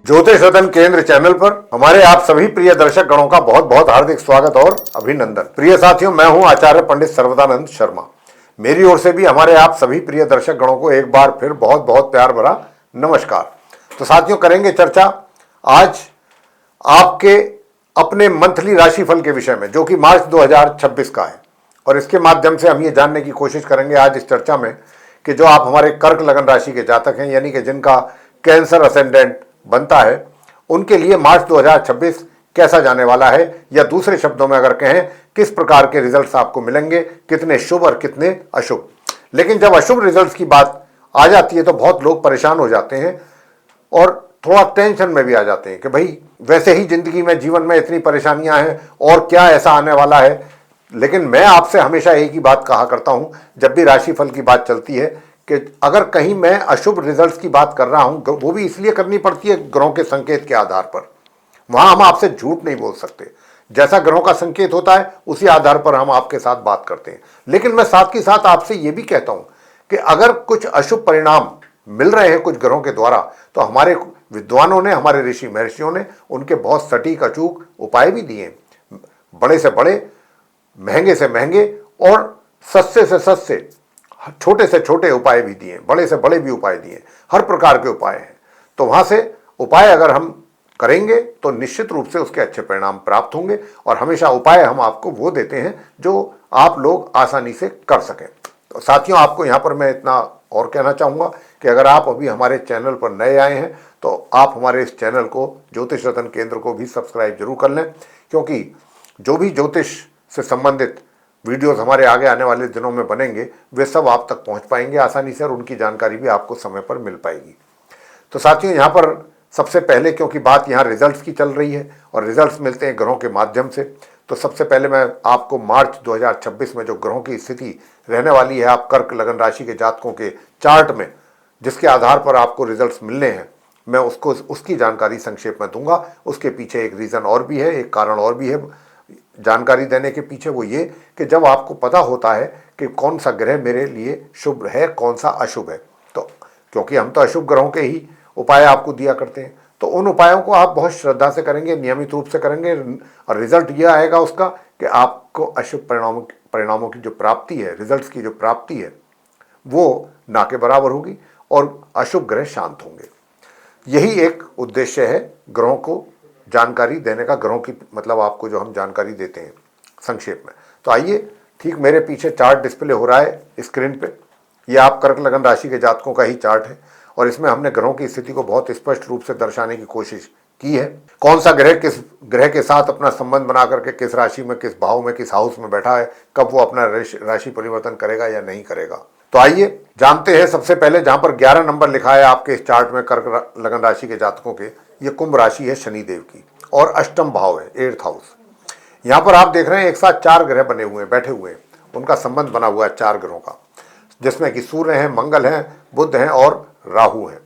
ज्योतिष रतन केंद्र चैनल पर हमारे आप सभी प्रिय दर्शक गणों का बहुत बहुत हार्दिक स्वागत और अभिनंदन। प्रिय साथियों, मैं हूं आचार्य पंडित सर्वदानंद शर्मा। मेरी ओर से भी हमारे आप सभी प्रिय दर्शक गणों को एक बार फिर बहुत बहुत प्यार भरा नमस्कार। तो साथियों, करेंगे चर्चा आज आपके अपने मंथली राशिफल के विषय में, जो कि मार्च 2026 का है। और इसके माध्यम से हम ये जानने की कोशिश करेंगे आज इस चर्चा में कि जो आप हमारे कर्क लगन राशि के जातक हैं, यानी कि जिनका कैंसर असेंडेंट बनता है, उनके लिए मार्च 2026 कैसा जाने वाला है, या दूसरे शब्दों में अगर कहें किस प्रकार के रिजल्ट्स आपको मिलेंगे, कितने शुभ और कितने अशुभ। लेकिन जब अशुभ रिजल्ट्स की बात आ जाती है तो बहुत लोग परेशान हो जाते हैं और थोड़ा टेंशन में भी आ जाते हैं कि भाई वैसे ही जिंदगी में, जीवन में इतनी परेशानियां हैं और क्या ऐसा आने वाला है। लेकिन मैं आपसे हमेशा एक ही बात कहा करता हूं जब भी राशिफल की बात चलती है कि अगर कहीं मैं अशुभ रिजल्ट्स की बात कर रहा हूं, वो भी इसलिए करनी पड़ती है ग्रहों के संकेत के आधार पर। वहां हम आपसे झूठ नहीं बोल सकते। जैसा ग्रहों का संकेत होता है उसी आधार पर हम आपके साथ बात करते हैं। लेकिन मैं साथ के साथ आपसे यह भी कहता हूं कि अगर कुछ अशुभ परिणाम मिल रहे हैं कुछ ग्रहों के द्वारा, तो हमारे विद्वानों ने, हमारे ऋषि महर्षियों ने उनके बहुत सटीक अचूक उपाय भी दिए। बड़े से बड़े, महंगे से महंगे और सस्ते से सस्ते, छोटे से छोटे उपाय भी दिए, बड़े से बड़े भी उपाय दिए, हर प्रकार के उपाय हैं। तो वहां से उपाय अगर हम करेंगे तो निश्चित रूप से उसके अच्छे परिणाम प्राप्त होंगे। और हमेशा उपाय हम आपको वो देते हैं जो आप लोग आसानी से कर सकें। तो साथियों, आपको यहाँ पर मैं इतना और कहना चाहूँगा कि अगर आप अभी हमारे चैनल पर नए आए हैं तो आप हमारे इस चैनल को, ज्योतिष रतन केंद्र को भी सब्सक्राइब जरूर कर लें, क्योंकि जो भी ज्योतिष से संबंधित वीडियोस हमारे आगे आने वाले दिनों में बनेंगे वे सब आप तक पहुंच पाएंगे आसानी से, और उनकी जानकारी भी आपको समय पर मिल पाएगी। तो साथियों, यहाँ पर सबसे पहले, क्योंकि बात यहाँ रिजल्ट्स की चल रही है और रिजल्ट्स मिलते हैं ग्रहों के माध्यम से, तो सबसे पहले मैं आपको मार्च 2026 में जो ग्रहों की स्थिति रहने वाली है आप कर्क लगन राशि के जातकों के चार्ट में, जिसके आधार पर आपको रिजल्ट्स मिलने हैं, मैं उसकी जानकारी संक्षेप में दूंगा। उसके पीछे एक रीज़न और भी है, एक कारण और भी है जानकारी देने के पीछे, वो ये कि जब आपको पता होता है कि कौन सा ग्रह मेरे लिए शुभ है, कौन सा अशुभ है, तो क्योंकि हम तो अशुभ ग्रहों के ही उपाय आपको दिया करते हैं, तो उन उपायों को आप बहुत श्रद्धा से करेंगे, नियमित रूप से करेंगे, और रिजल्ट यह आएगा उसका कि आपको अशुभ परिणामों की जो प्राप्ति है, रिजल्ट्स की जो प्राप्ति है, वो ना के बराबर होगी और अशुभ ग्रह शांत होंगे। यही एक उद्देश्य है ग्रहों को जानकारी देने का, ग्रहों की मतलब आपको जो हम जानकारी देते हैं संक्षेप में। तो आइए, ठीक मेरे पीछे चार्ट डिस्प्ले हो रहा है स्क्रीन पे, ये आप कर्क लगन राशि के जातकों का ही चार्ट है, और इसमें हमने ग्रहों की स्थिति को बहुत स्पष्ट रूप से दर्शाने की कोशिश की है। कौन सा ग्रह किस ग्रह के साथ अपना संबंध बना करके किस राशि में, किस भाव में, किस हाउस में बैठा है, कब वो अपना राशि परिवर्तन करेगा या नहीं करेगा। तो आइए जानते हैं। सबसे पहले जहां पर 11 नंबर लिखा है आपके इस चार्ट में कर्क लगन राशि के जातकों के, ये कुंभ राशि है शनिदेव की, और अष्टम भाव है, 8th हाउस। यहाँ पर आप देख रहे हैं एक साथ 4 ग्रह बने हुए हैं, बैठे हुए हैं, उनका संबंध बना हुआ है 4 ग्रहों का, जिसमें कि सूर्य हैं, मंगल हैं, बुध हैं और राहु हैं।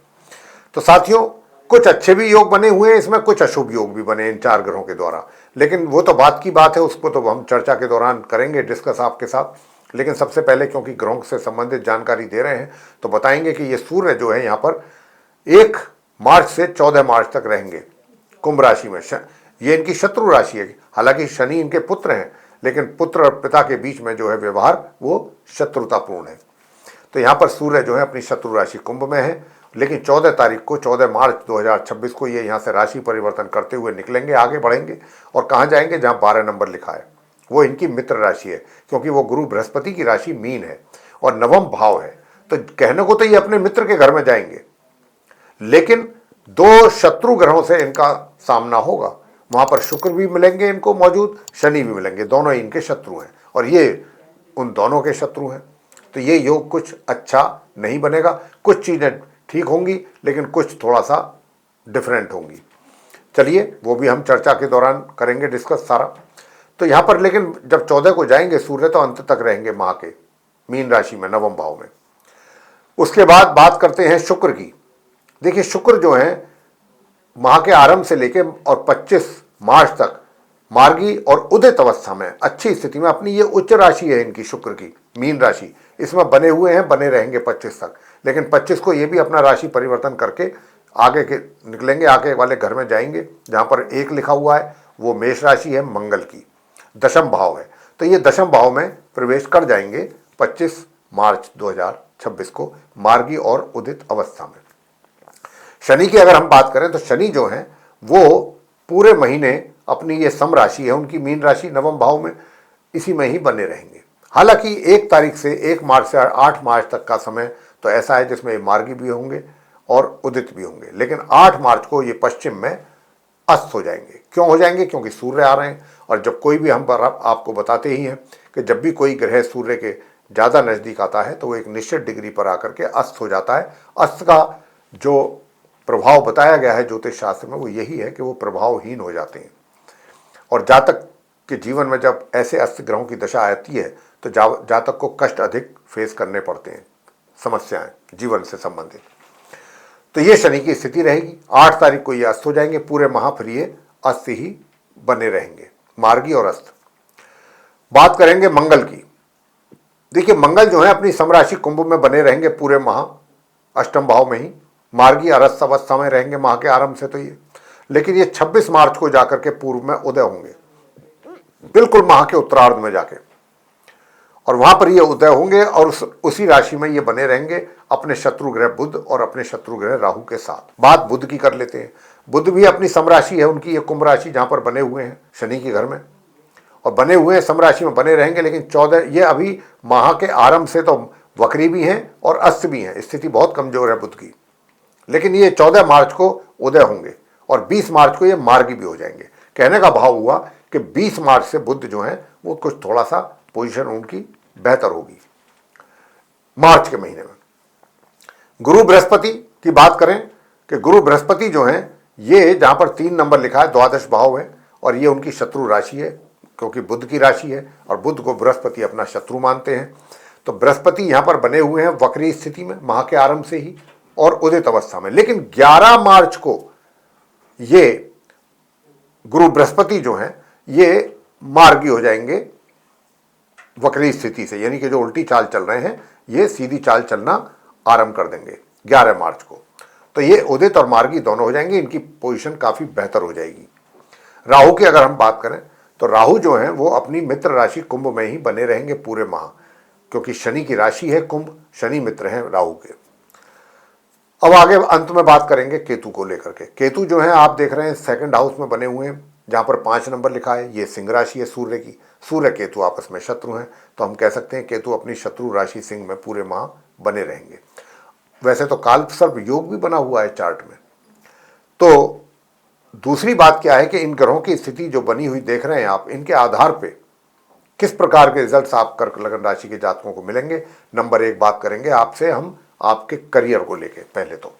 तो साथियों, कुछ अच्छे भी योग बने हुए हैं इसमें, कुछ अशुभ योग भी बने इन 4 ग्रहों के द्वारा। लेकिन वो तो बात की बात है, उसको तो हम चर्चा के दौरान करेंगे डिस्कस आपके साथ। लेकिन सबसे पहले, क्योंकि ग्रहों से संबंधित जानकारी दे रहे हैं, तो बताएंगे कि ये सूर्य जो है यहाँ पर 1 मार्च से 14 मार्च तक रहेंगे कुंभ राशि में। ये इनकी शत्रु राशि है। हालांकि शनि इनके पुत्र हैं, लेकिन पुत्र और पिता के बीच में जो है व्यवहार वो शत्रुतापूर्ण है। तो यहाँ पर सूर्य जो है अपनी शत्रु राशि कुंभ में है, लेकिन 14 तारीख को, 14 मार्च 2026 को ये यहाँ से राशि परिवर्तन करते हुए निकलेंगे, आगे बढ़ेंगे। और कहाँ जाएंगे? जहाँ 12 नंबर लिखा है, वो इनकी मित्र राशि है, क्योंकि वो गुरु बृहस्पति की राशि मीन है और नवम भाव है। तो कहने को तो ये अपने मित्र के घर में जाएंगे, लेकिन 2 शत्रु ग्रहों से इनका सामना होगा। वहां पर शुक्र भी मिलेंगे इनको मौजूद, शनि भी मिलेंगे, दोनों ही इनके शत्रु हैं और ये उन दोनों के शत्रु हैं। तो ये योग कुछ अच्छा नहीं बनेगा। कुछ चीजें ठीक होंगी, लेकिन कुछ थोड़ा सा डिफरेंट होंगी। चलिए, वो भी हम चर्चा के दौरान करेंगे डिस्कस सारा। तो यहाँ पर लेकिन जब 14 को जाएंगे सूर्य, तो अंत तक रहेंगे माह के मीन राशि में, नवम भाव में। उसके बाद बात करते हैं शुक्र की। देखिए, शुक्र जो है माह के आरंभ से लेकर और 25 मार्च तक मार्गी और उदित अवस्था में अच्छी स्थिति में, अपनी ये उच्च राशि है इनकी शुक्र की, मीन राशि, इसमें बने हुए हैं, बने रहेंगे 25 तक। लेकिन 25 को ये भी अपना राशि परिवर्तन करके आगे के निकलेंगे, आगे वाले घर में जाएंगे, जहाँ पर 1 लिखा हुआ है वो मेष राशि है, मंगल की दशम भाव है। तो ये दशम भाव में प्रवेश कर जाएंगे 25 मार्च 2026 को मार्गी और उदित अवस्था में। शनि की अगर हम बात करें तो शनि जो है वो पूरे महीने अपनी ये सम राशि है उनकी, मीन राशि नवम भाव में, इसी में ही बने रहेंगे। हालांकि 1 तारीख से 1 मार्च से 8 मार्च तक का समय तो ऐसा है जिसमें मार्गी भी होंगे और उदित भी होंगे, लेकिन 8 मार्च को ये पश्चिम में अस्त हो जाएंगे। क्यों हो जाएंगे? क्योंकि सूर्य आ रहे हैं, और जब कोई भी हम पर आपको बताते ही हैं कि जब भी कोई ग्रह सूर्य के ज़्यादा नज़दीक आता है तो वो एक निश्चित डिग्री पर आकर के अस्त हो जाता है। अस्त का जो प्रभाव बताया गया है ज्योतिष शास्त्र में वो यही है कि वो प्रभावहीन हो जाते हैं, और जातक के जीवन में जब ऐसे अस्त ग्रहों की दशा आती है तो जातक को कष्ट अधिक फेस करने पड़ते हैं, समस्याएं जीवन से संबंधित। तो ये शनि की स्थिति रहेगी। 8 तारीख को ये अस्त हो जाएंगे, पूरे माह फिर ये अस्त ही बने रहेंगे, मार्गी और अस्त। बात करेंगे मंगल की। देखिए मंगल जो है अपनी समराशि कुंभ में बने रहेंगे पूरे माह, अष्टम भाव में ही, मार्गी और अस्त अवस्था में रहेंगे माह के आरंभ से तो ये, लेकिन ये 26 मार्च को जाकर के पूर्व में उदय होंगे, बिल्कुल माह के उत्तरार्ध में जाके, और वहां पर ये उदय होंगे और उसी राशि में ये बने रहेंगे अपने शत्रु ग्रह बुध और अपने शत्रु ग्रह राहु के साथ। बात बुध की कर लेते हैं। बुध भी अपनी समराशि है उनकी, ये कुंभ राशि जहां पर बने हुए हैं शनि के घर में, और बने हुए हैं समराशि में बने रहेंगे, लेकिन 14 ये अभी माह के आरंभ से तो वक्री भी हैं और अस्त भी हैं, स्थिति बहुत कमजोर है बुध की, लेकिन ये 14 मार्च को उदय होंगे और 20 मार्च को ये मार्गी भी हो जाएंगे। कहने का भाव हुआ कि 20 मार्च से बुध जो है वो कुछ थोड़ा सा पोजीशन उनकी बेहतर होगी मार्च के महीने में। गुरु बृहस्पति की बात करें कि गुरु बृहस्पति जो है ये जहां पर 3 नंबर लिखा है द्वादश भाव है, और ये उनकी शत्रु राशि है क्योंकि बुध की राशि है और बुध को बृहस्पति अपना शत्रु मानते हैं। तो बृहस्पति यहां पर बने हुए हैं वक्री स्थिति में माह के आरंभ से ही और उदित अवस्था में, लेकिन 11 मार्च को ये गुरु बृहस्पति जो है ये मार्गी हो जाएंगे वक्री स्थिति से, यानी कि जो उल्टी चाल चल रहे हैं ये सीधी चाल चलना आरंभ कर देंगे 11 मार्च को। तो ये उदित और मार्गी दोनों हो जाएंगे, इनकी पोजीशन काफी बेहतर हो जाएगी। राहु की अगर हम बात करें तो राहु जो है वो अपनी मित्र राशि कुंभ में ही बने रहेंगे पूरे माह, क्योंकि शनि की राशि है कुंभ, शनि मित्र हैं राहु के। अब आगे अंत में बात करेंगे केतु को लेकर के। केतु जो है आप देख रहे हैं 2nd हाउस में बने हुए हैं, जहां पर 5 नंबर लिखा है, ये सिंह राशि है सूर्य की। सूर्य केतु आपस में शत्रु हैं, तो हम कह सकते हैं केतु अपनी शत्रु राशि सिंह में पूरे माह बने रहेंगे। वैसे तो काल सर्प योग भी बना हुआ है चार्ट में। तो दूसरी बात क्या है कि इन ग्रहों की स्थिति जो बनी हुई देख रहे हैं आप, इनके आधार पे किस प्रकार के रिजल्ट्स आप कर्क लगन राशि के जातकों को मिलेंगे। नंबर 1 बात करेंगे आपसे हम आपके करियर को लेके। पहले तो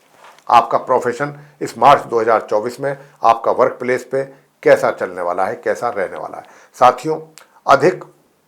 आपका प्रोफेशन इस मार्च 2024 में आपका वर्क प्लेस पे कैसा चलने वाला है, कैसा रहने वाला है। साथियों, अधिक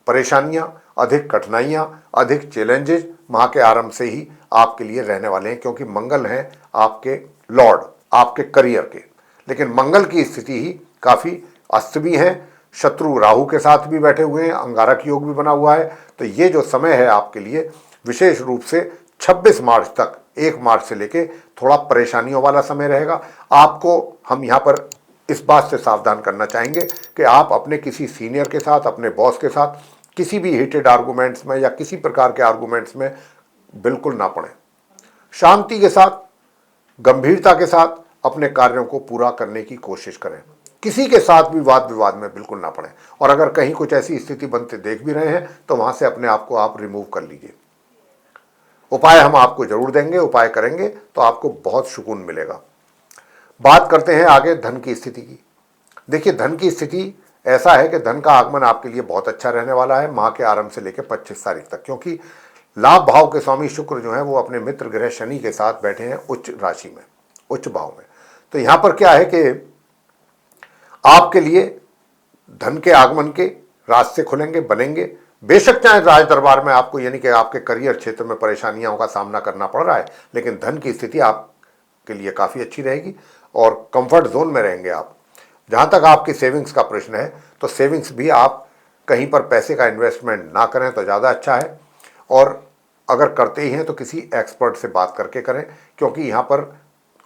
परेशानियां, अधिक कठिनाइयां, अधिक चैलेंजेस माह के आरंभ से ही आपके लिए रहने वाले हैं, क्योंकि मंगल हैं आपके लॉर्ड, आपके करियर के। लेकिन मंगल की स्थिति ही काफी अस्त भी है, शत्रु राहु के साथ भी बैठे हुए हैं, अंगारक योग भी बना हुआ है। तो ये जो समय है आपके लिए विशेष रूप से 26 मार्च तक, 1 मार्च से लेके थोड़ा परेशानियों वाला समय रहेगा। आपको हम यहाँ पर इस बात से सावधान करना चाहेंगे कि आप अपने किसी सीनियर के साथ, अपने बॉस के साथ किसी भी हीटेड आर्गूमेंट्स में या किसी प्रकार के आर्गूमेंट्स में बिल्कुल ना पड़ें। शांति के साथ, गंभीरता के साथ अपने कार्यों को पूरा करने की कोशिश करें। किसी के साथ भी वाद विवाद में बिल्कुल ना पड़ें, और अगर कहीं कुछ ऐसी स्थिति बनते देख भी रहे हैं तो वहां से अपने आप को आप रिमूव कर लीजिए। उपाय हम आपको जरूर देंगे, उपाय करेंगे तो आपको बहुत सुकून मिलेगा। बात करते हैं आगे धन की स्थिति की। देखिए धन की स्थिति ऐसा है कि धन का आगमन आपके लिए बहुत अच्छा रहने वाला है माह के आरंभ से लेकर 25 तारीख तक, क्योंकि लाभ भाव के स्वामी शुक्र जो है वो अपने मित्र ग्रह शनि के साथ बैठे हैं उच्च राशि में, उच्च भाव में। तो यहां पर क्या है कि आपके लिए धन के आगमन के रास्ते खुलेंगे, बनेंगे। बेशक चाहे राज दरबार में आपको, यानी कि आपके करियर क्षेत्र में परेशानियों का सामना करना पड़ रहा है, लेकिन धन की स्थिति आपके लिए काफी अच्छी रहेगी और कंफर्ट जोन में रहेंगे आप। जहां तक आपकी सेविंग्स का प्रश्न है तो सेविंग्स भी आप कहीं पर पैसे का इन्वेस्टमेंट ना करें तो ज़्यादा अच्छा है, और अगर करते ही हैं तो किसी एक्सपर्ट से बात करके करें, क्योंकि यहाँ पर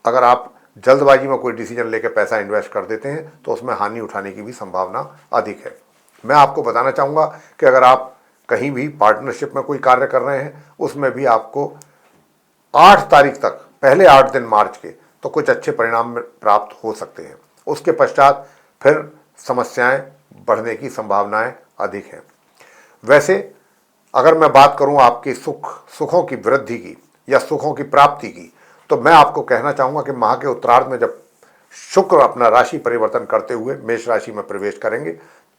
अगर आप जल्दबाजी में कोई डिसीजन लेकर पैसा इन्वेस्ट कर देते हैं तो उसमें हानि उठाने की भी संभावना अधिक है। मैं आपको बताना चाहूँगा कि अगर आप कहीं भी पार्टनरशिप में कोई कार्य कर रहे हैं उसमें भी आपको 8 तारीख तक, पहले 8 दिन मार्च के, तो कुछ अच्छे परिणाम प्राप्त हो सकते हैं। उसके पश्चात फिर समस्याएं बढ़ने की संभावनाएं अधिक हैं। वैसे अगर मैं बात करूं आपके सुखों की वृद्धि की या सुखों की प्राप्ति की, तो मैं आपको कहना चाहूँगा कि माह के उत्तरार्ध में जब शुक्र अपना राशि परिवर्तन करते हुए मेष राशि में प्रवेश करेंगे,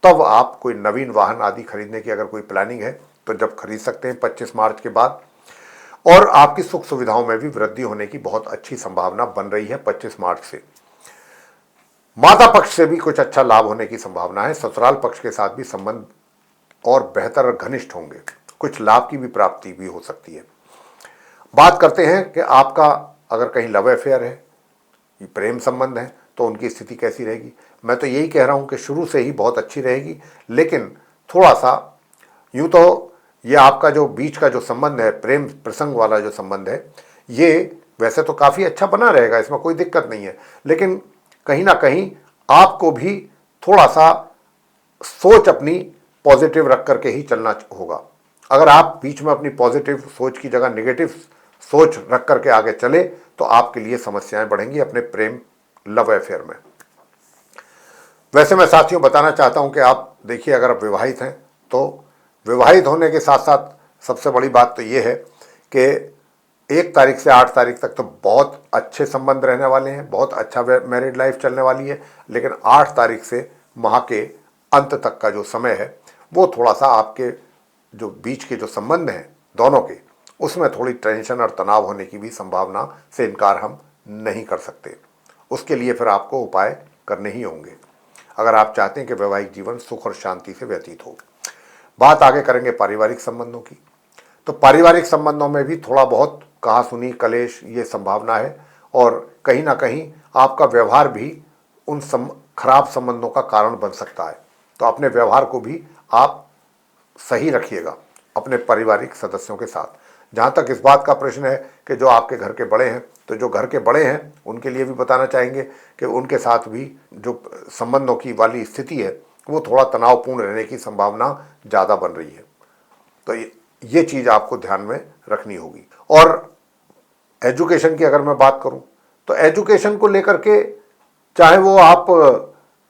तब आप कोई नवीन वाहन आदि खरीदने की अगर कोई प्लानिंग है तो जब खरीद सकते हैं 25 मार्च के बाद। और आपकी सुख सुविधाओं में भी वृद्धि होने की बहुत अच्छी संभावना बन रही है 25 मार्च से। माता पक्ष से भी कुछ अच्छा लाभ होने की संभावना है। ससुराल पक्ष के साथ भी संबंध और बेहतर और घनिष्ठ होंगे। कुछ लाभ की भी प्राप्ति भी हो सकती है। बात करते हैं कि आपका अगर कहीं लव अफेयर है, प्रेम संबंध है, तो उनकी स्थिति कैसी रहेगी। मैं तो यही कह रहा हूं कि शुरू से ही बहुत अच्छी रहेगी, लेकिन थोड़ा सा यूं तो ये आपका जो बीच का जो संबंध है, प्रेम प्रसंग वाला जो संबंध है, ये वैसे तो काफ़ी अच्छा बना रहेगा, इसमें कोई दिक्कत नहीं है, लेकिन कहीं ना कहीं आपको भी थोड़ा सा सोच अपनी पॉजिटिव रख करके ही चलना होगा। अगर आप बीच में अपनी पॉजिटिव सोच की जगह नेगेटिव सोच रख करके आगे चले तो आपके लिए समस्याएं बढ़ेंगी अपने प्रेम लव अफेयर में। वैसे मैं साथियों बताना चाहता हूं कि आप देखिए, अगर आप विवाहित हैं तो विवाहित होने के साथ साथ सबसे बड़ी बात तो ये है कि 1 तारीख से 8 तारीख तक तो बहुत अच्छे संबंध रहने वाले हैं, बहुत अच्छा मैरिड लाइफ चलने वाली है। लेकिन 8 तारीख से माह के अंत तक का जो समय है वो थोड़ा सा आपके जो बीच के जो संबंध हैं दोनों के, उसमें थोड़ी टेंशन और तनाव होने की भी संभावना से इनकार हम नहीं कर सकते। उसके लिए फिर आपको उपाय करने ही होंगे अगर आप चाहते हैं कि वैवाहिक जीवन सुख और शांति से व्यतीत हो। बात आगे करेंगे पारिवारिक संबंधों की। तो पारिवारिक संबंधों में भी थोड़ा बहुत कहा सुनी कलेश ये संभावना है, और कहीं ना कहीं आपका व्यवहार भी उन खराब संबंधों का कारण बन सकता है। तो अपने व्यवहार को भी आप सही रखिएगा अपने पारिवारिक सदस्यों के साथ। जहाँ तक इस बात का प्रश्न है कि जो आपके घर के बड़े हैं, तो जो घर के बड़े हैं उनके लिए भी बताना चाहेंगे कि उनके साथ भी जो संबंधों की वाली स्थिति है वो थोड़ा तनावपूर्ण रहने की संभावना ज़्यादा बन रही है। तो ये चीज़ आपको ध्यान में रखनी होगी। और एजुकेशन की अगर मैं बात करूं तो एजुकेशन को लेकर के, चाहे वो आप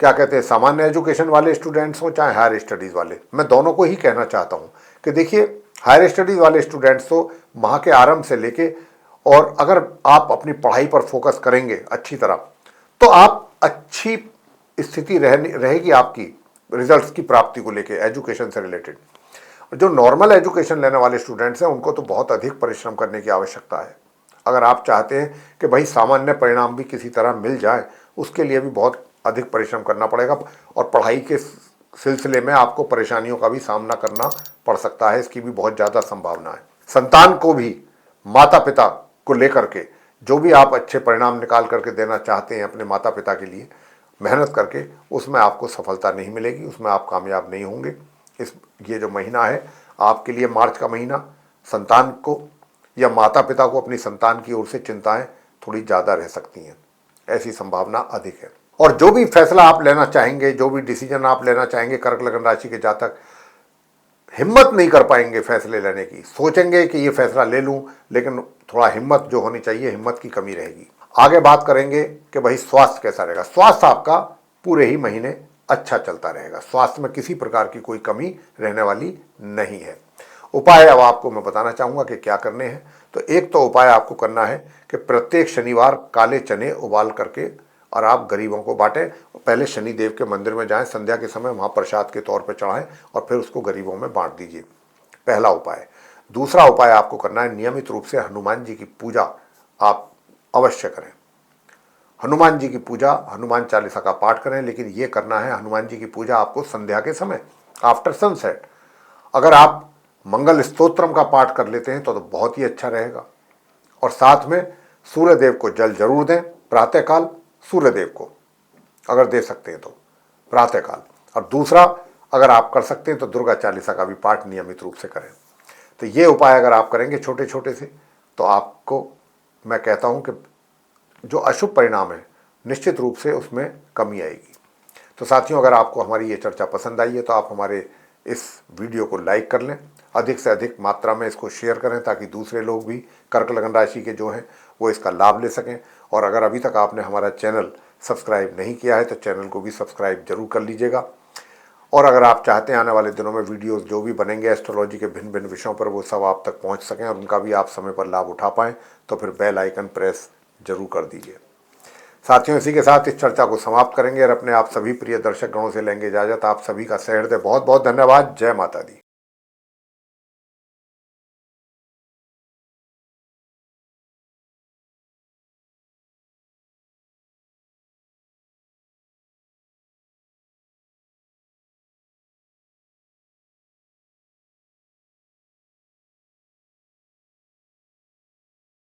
क्या कहते हैं सामान्य एजुकेशन वाले स्टूडेंट्स हों चाहे हायर स्टडीज़ वाले, मैं दोनों को ही कहना चाहता हूं कि देखिए, हायर स्टडीज़ वाले स्टूडेंट्स तो माह के आरंभ से लेके, और अगर आप अपनी पढ़ाई पर फोकस करेंगे अच्छी तरह तो आप अच्छी स्थिति रहेगी आपकी रिजल्ट्स की प्राप्ति को लेके एजुकेशन से रिलेटेड। जो नॉर्मल एजुकेशन लेने वाले स्टूडेंट्स हैं उनको तो बहुत अधिक परिश्रम करने की आवश्यकता है। अगर आप चाहते हैं कि भाई सामान्य परिणाम भी किसी तरह मिल जाए, उसके लिए भी बहुत अधिक परिश्रम करना पड़ेगा, और पढ़ाई के सिलसिले में आपको परेशानियों का भी सामना करना पड़ सकता है, इसकी भी बहुत ज़्यादा संभावना है। संतान को भी माता पिता को लेकर के जो भी आप अच्छे परिणाम निकाल करके देना चाहते हैं अपने माता पिता के लिए, मेहनत करके उसमें आपको सफलता नहीं मिलेगी, उसमें आप कामयाब नहीं होंगे। ये जो महीना है आपके लिए, मार्च का महीना, संतान को या माता पिता को अपनी संतान की ओर से चिंताएं थोड़ी ज़्यादा रह सकती हैं, ऐसी संभावना अधिक है। और जो भी फैसला आप लेना चाहेंगे, जो भी डिसीजन आप लेना चाहेंगे, कर्क लगन राशि के जातक हिम्मत नहीं कर पाएंगे फैसले लेने की। सोचेंगे कि ये फैसला ले लूं, लेकिन थोड़ा हिम्मत जो होनी चाहिए, हिम्मत की कमी रहेगी। आगे बात करेंगे कि भाई स्वास्थ्य कैसा रहेगा। स्वास्थ्य आपका पूरे ही महीने अच्छा चलता रहेगा, स्वास्थ्य में किसी प्रकार की कोई कमी रहने वाली नहीं है। उपाय अब आपको मैं बताना चाहूँगा कि क्या करने हैं। तो एक तो उपाय आपको करना है कि प्रत्येक शनिवार काले चने उबाल करके और आप गरीबों को बांटें। पहले शनिदेव के मंदिर में जाएं, संध्या के समय वहाँ प्रसाद के तौर पर चढ़ाएं और फिर उसको गरीबों में बांट दीजिए, पहला उपाय। दूसरा उपाय आपको करना है, नियमित रूप से हनुमान जी की पूजा आप अवश्य करें। हनुमान जी की पूजा, हनुमान चालीसा का पाठ करें, लेकिन ये करना है हनुमान जी की पूजा आपको संध्या के समय, आफ्टर सनसेट। अगर आप मंगल स्तोत्रम का पाठ कर लेते हैं तो बहुत ही अच्छा रहेगा। और साथ में सूर्य देव को जल जरूर दें, प्रातःकाल सूर्य देव को अगर दे सकते हैं तो प्रातःकाल। और दूसरा, अगर आप कर सकते हैं तो दुर्गा चालीसा का भी पाठ नियमित रूप से करें। तो ये उपाय अगर आप करेंगे छोटे छोटे से, तो आपको मैं कहता हूं कि जो अशुभ परिणाम है निश्चित रूप से उसमें कमी आएगी। तो साथियों, अगर आपको हमारी ये चर्चा पसंद आई है तो आप हमारे इस वीडियो को लाइक कर लें, अधिक से अधिक मात्रा में इसको शेयर करें ताकि दूसरे लोग भी कर्क लगन राशि के जो हैं वो इसका लाभ ले सकें। और अगर अभी तक आपने हमारा चैनल सब्सक्राइब नहीं किया है तो चैनल को भी सब्सक्राइब जरूर कर लीजिएगा। और अगर आप चाहते हैं आने वाले दिनों में वीडियोस जो भी बनेंगे एस्ट्रोलॉजी के भिन्न भिन्न विषयों पर वो सब आप तक पहुंच सकें और उनका भी आप समय पर लाभ उठा पाएँ, तो फिर बेल आइकन प्रेस जरूर कर दीजिए। साथियों, इसी के साथ इस चर्चा को समाप्त करेंगे और अपने आप सभी प्रिय दर्शक गणों से लेंगे इजाजत। आप सभी का सहृदय बहुत बहुत धन्यवाद। जय माता दी।